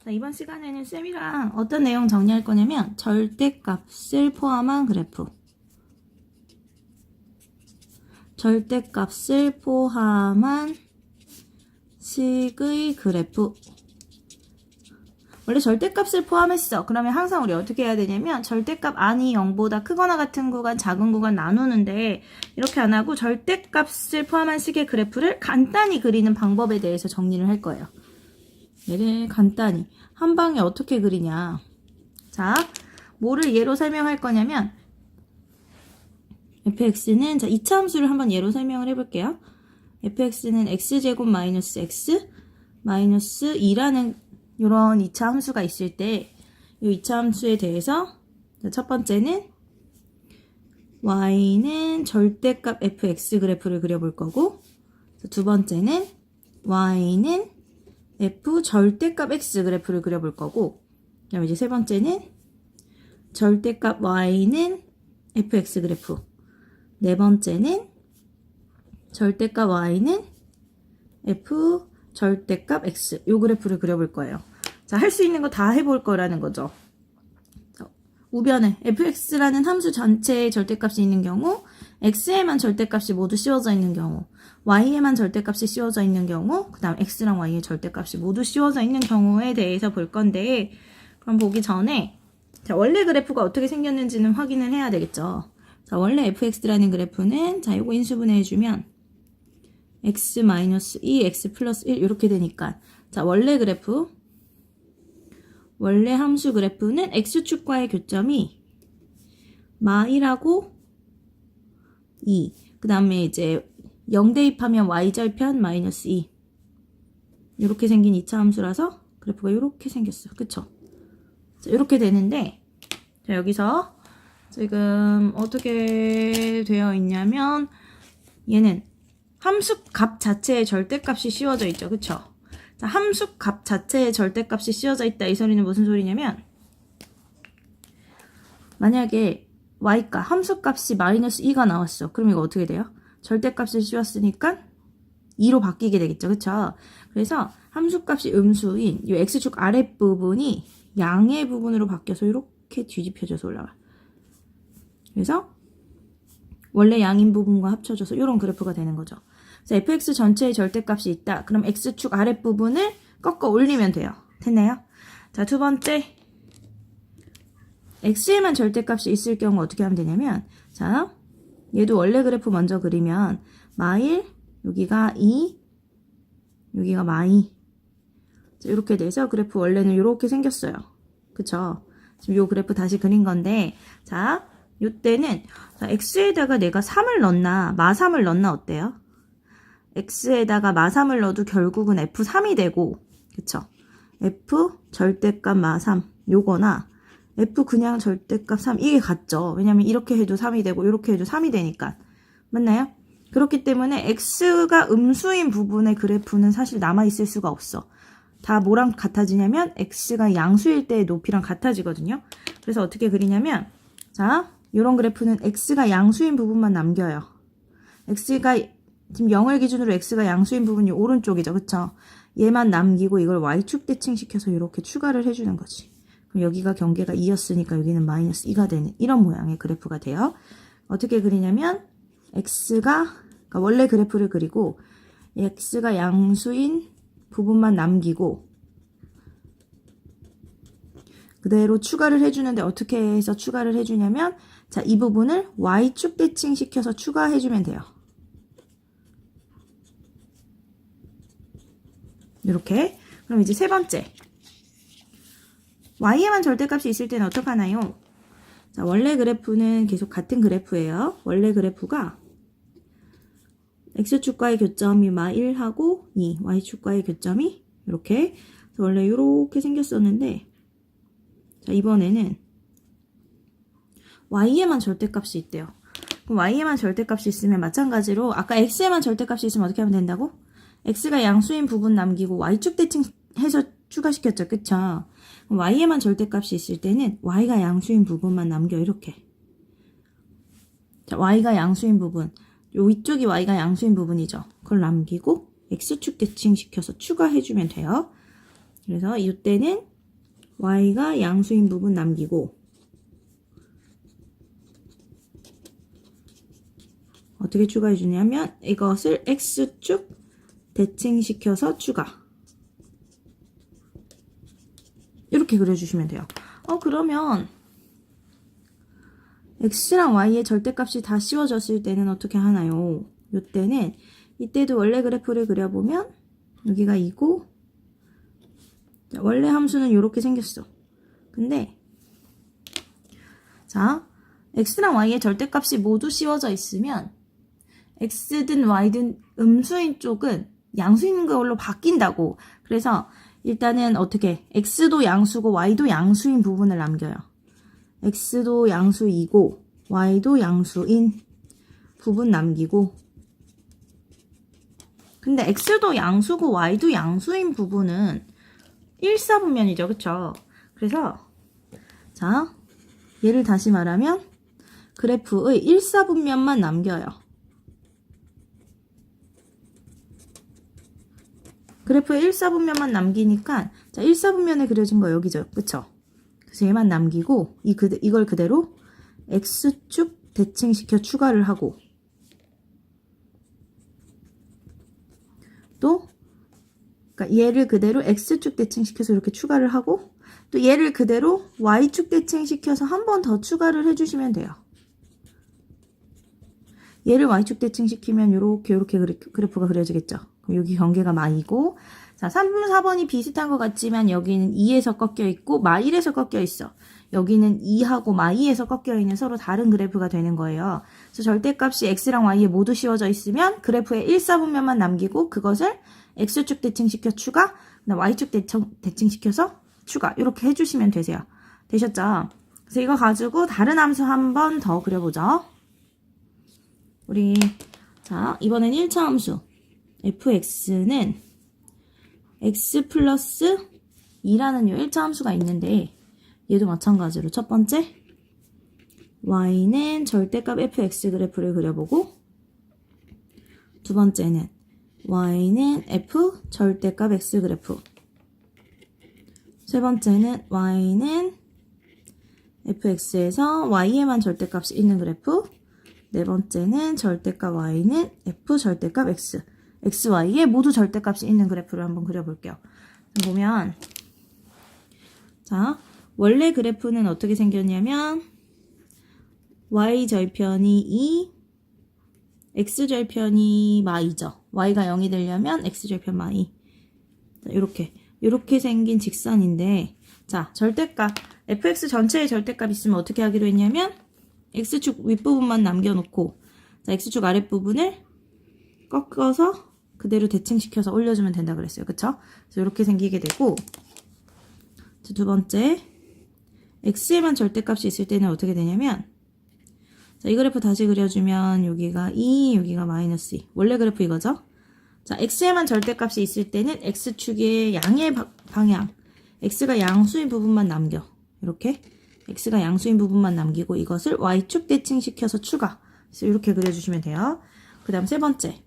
자, 이번 시간에는 쌤이랑 어떤 내용 정리할 거냐면 절대값을 포함한 그래프, 절대값을 포함한 식의 그래프. 원래 절대값을 포함했어. 그러면 항상 우리 어떻게 해야 되냐면 절대값 안이 0보다 크거나 같은 구간, 작은 구간 나누는데 이렇게 안 하고 절대값을 포함한 식의 그래프를 간단히 그리는 방법에 대해서 정리를 할 거예요. 얘를 간단히 한 방에 어떻게 그리냐. 자, 뭐를 예로 설명할 거냐면 fx는 자 2차 함수를 한번 예로 설명을 해볼게요. fx는 x제곱 마이너스 x 마이너스 2라는 이런 2차 함수가 있을 때 이 2차 함수에 대해서 첫 번째는 y는 절대값 fx 그래프를 그려볼 거고, 두 번째는 y는 f 절대값 x 그래프를 그려볼 거고, 그다음에 이제 세 번째는 절대값 y는 fx 그래프, 네 번째는 절대값 y는 f 절대값 x 요 그래프를 그려볼 거예요. 자, 할 수 있는 거 다 해볼 거라는 거죠. 우변에 fx라는 함수 전체의 절대값이 있는 경우, x에만 절대값이 모두 씌워져 있는 경우, y에만 절대값이 씌워져 있는 경우, 그 다음 x랑 y의 절대값이 모두 씌워져 있는 경우에 대해서 볼 건데, 그럼 보기 전에 자, 원래 그래프가 어떻게 생겼는지는 확인을 해야 되겠죠. 자, 원래 fx라는 그래프는 자, 요거 인수분해 해주면 x-2, x 플러스 1 이렇게 되니까, 자, 원래 그래프, 원래 함수 그래프는 x축과의 교점이 마1하고 2, 그 다음에 이제 0 대입하면 y절편 마이너스 2 이렇게 생긴 2차 함수라서 그래프가 이렇게 생겼어. 그쵸? 자, 이렇게 되는데, 자, 여기서 지금 어떻게 되어 있냐면 얘는 함수값 자체의 절대값이 씌워져 있죠. 그쵸? 자, 함수값 자체의 절대값이 씌워져 있다. 이 소리는 무슨 소리냐면 만약에 y가 함수값이 마이너스 2가 나왔어. 그럼 이거 어떻게 돼요? 절대값을 씌웠으니까 2로 바뀌게 되겠죠. 그쵸? 그래서 함수값이 음수인 이 x축 아랫부분이 양의 부분으로 바뀌어서 이렇게 뒤집혀져서 올라가. 그래서 원래 양인 부분과 합쳐져서 이런 그래프가 되는 거죠. 그래서 fx 전체의 절대값이 있다. 그럼 x축 아랫부분을 꺾어 올리면 돼요. 됐나요? 자, 두 번째, x에만 절대값이 있을 경우 어떻게 하면 되냐면, 자, 얘도 원래 그래프 먼저 그리면 마1, 여기가 2, 여기가 마2. 자, 이렇게 돼서 그래프 원래는 이렇게 생겼어요. 그쵸? 지금 요 그래프 다시 그린 건데, 자, 요때는 자, x에다가 내가 3을 넣나 마3을 넣나 어때요? x에다가 마3을 넣어도 결국은 f3이 되고, 그쵸? f 절대값 마3 요거나 f 그냥 절대값 3 이게 같죠? 왜냐면 이렇게 해도 3이 되고 이렇게 해도 3이 되니까. 맞나요? 그렇기 때문에 x가 음수인 부분의 그래프는 사실 남아있을 수가 없어. 다 뭐랑 같아지냐면 x가 양수일 때의 높이랑 같아지거든요. 그래서 어떻게 그리냐면, 자, 이런 그래프는 x가 양수인 부분만 남겨요. x가 지금 0을 기준으로 x가 양수인 부분이 오른쪽이죠. 그쵸? 얘만 남기고 이걸 y축 대칭시켜서 이렇게 추가를 해주는 거지. 그럼 여기가 경계가 2였으니까 여기는 마이너스 2가 되는 이런 모양의 그래프가 돼요. 어떻게 그리냐면 x가 그러니까 원래 그래프를 그리고 x가 양수인 부분만 남기고 그대로 추가를 해주는데 어떻게 해서 추가를 해주냐면, 자, 이 부분을 y축 대칭시켜서 추가해주면 돼요. 이렇게. 그럼 이제 세 번째, y에만 절대값이 있을 때는 어떡하나요? 자, 원래 그래프는 계속 같은 그래프예요. 원래 그래프가 x축과의 교점이 마1하고 2, y축과의 교점이 이렇게. 원래 이렇게 생겼었는데, 자, 이번에는 y에만 절대값이 있대요. 그럼 y에만 절대값이 있으면 마찬가지로 아까 x에만 절대값이 있으면 어떻게 하면 된다고? x가 양수인 부분 남기고 y축 대칭해서 추가시켰죠. 그쵸? 그럼 y에만 절대값이 있을 때는 y가 양수인 부분만 남겨. 이렇게. 자, y가 양수인 부분. 요 위쪽이 y가 양수인 부분이죠. 그걸 남기고 x축 대칭시켜서 추가해주면 돼요. 그래서 이때는 y가 양수인 부분 남기고 어떻게 추가해 주냐면 이것을 x축 대칭시켜서 추가. 이렇게 그려주시면 돼요. 그러면 x랑 y의 절대값이 다 씌워졌을 때는 어떻게 하나요? 이때는 이때도 원래 그래프를 그려보면 여기가 2고 원래 함수는 이렇게 생겼어. 근데 자 x랑 y의 절대값이 모두 씌워져 있으면 x든 y든 음수인 쪽은 양수인 걸로 바뀐다고. 그래서 일단은 어떻게 x도 양수고 y도 양수인 부분을 남겨요. x도 양수이고 y도 양수인 부분 남기고 근데 x도 양수고 y도 양수인 부분은 1사분면이죠. 그쵸? 그래서 자 얘를 다시 말하면 그래프의 1사분면만 남겨요. 그래프의 1사분면만 남기니까 자 1사분면에 그려진 거 여기죠. 그쵸? 그래서 얘만 남기고 이걸 그대로 x축 대칭시켜 추가를 하고 또 그러니까 얘를 그대로 x축 대칭시켜서 이렇게 추가를 하고 또 얘를 그대로 y축 대칭시켜서 한 번 더 추가를 해주시면 돼요. 얘를 y축 대칭시키면 이렇게 그래프가 그려지겠죠. 그럼 여기 경계가 마이고 자 3번 4번이 비슷한 것 같지만 여기는 2에서 꺾여 있고 마1에서 꺾여 있어. 여기는 2하고 마2에서 꺾여 있는 서로 다른 그래프가 되는 거예요. 그래서 절대값이 x랑 y에 모두 씌워져 있으면 그래프의 1사분면만 남기고 그것을 x축 대칭시켜 추가, y축 대칭시켜서 추가 이렇게 해주시면 되세요. 되셨죠? 그래서 이거 가지고 다른 함수 한 번 더 그려보죠. 우리 자 이번엔 1차 함수 fx는 x 플러스 2라는 요 1차 함수가 있는데 얘도 마찬가지로 첫 번째 y는 절대값 fx 그래프를 그려보고 두 번째는 y는 f 절대값 x 그래프 세 번째는 y는 fx에서 y에만 절대값이 있는 그래프 네 번째는 절대값 y는 f 절대값 x xy에 모두 절대값이 있는 그래프를 한번 그려볼게요. 보면 자 원래 그래프는 어떻게 생겼냐면 y절편이 2 x절편이 마이죠. y가 0이 되려면 x절편 마이 이렇게 생긴 직선인데 자 절대값 fx 전체의 절대값 있으면 어떻게 하기로 했냐면 x축 윗부분만 남겨놓고 자 x축 아랫부분을 꺾어서 그대로 대칭시켜서 올려주면 된다 그랬어요. 그쵸? 그래서 이렇게 생기게 되고 두 번째 x에만 절대값이 있을 때는 어떻게 되냐면 자, 이 그래프 다시 그려주면 여기가 2, 여기가 마이너스 2. 원래 그래프 이거죠? 자, x에만 절대값이 있을 때는 x축의 양의 방향 x가 양수인 부분만 남겨. 이렇게 x가 양수인 부분만 남기고 이것을 y축 대칭시켜서 추가. 그래서 이렇게 그려주시면 돼요. 그 다음 세 번째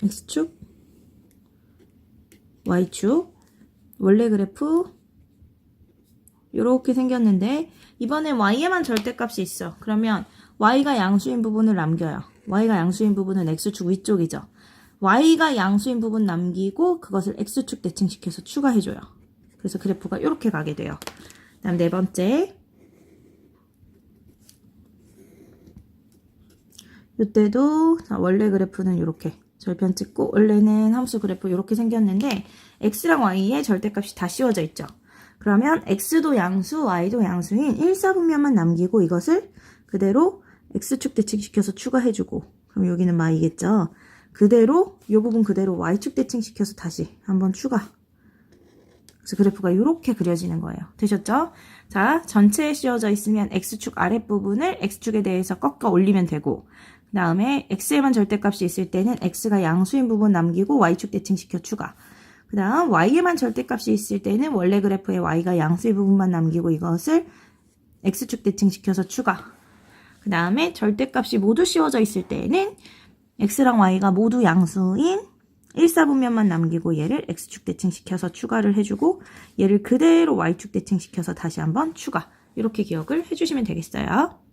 x축 y축 원래 그래프 이렇게 생겼는데 이번엔 y에만 절대값이 있어. 그러면 y가 양수인 부분을 남겨요. y가 양수인 부분은 x축 위쪽이죠. y가 양수인 부분 남기고 그것을 x축 대칭시켜서 추가해줘요. 그래서 그래프가 이렇게 가게 돼요. 그 다음 네 번째 이때도 원래 그래프는 이렇게 절편 찍고 원래는 함수 그래프 이렇게 생겼는데 x랑 y의 절대값이 다 씌워져 있죠. 그러면 x도 양수, y도 양수인 1사분면만 남기고 이것을 그대로 x축 대칭시켜서 추가해주고 그럼 여기는 마이겠죠. 그대로 이 부분 그대로 y축 대칭시켜서 다시 한번 추가. 그래서 그래프가 이렇게 그려지는 거예요. 되셨죠? 자, 전체에 씌워져 있으면 x축 아랫부분을 x축에 대해서 꺾어 올리면 되고 그 다음에 x에만 절대값이 있을 때는 x가 양수인 부분 남기고 y축 대칭시켜 추가. 그 다음 y에만 절대값이 있을 때는 원래 그래프에 y가 양수의 부분만 남기고 이것을 x축 대칭시켜서 추가. 그 다음에 절대값이 모두 씌워져 있을 때는 x랑 y가 모두 양수인 1사분면만 남기고 얘를 x축 대칭시켜서 추가를 해주고 얘를 그대로 y축 대칭시켜서 다시 한번 추가. 이렇게 기억을 해주시면 되겠어요.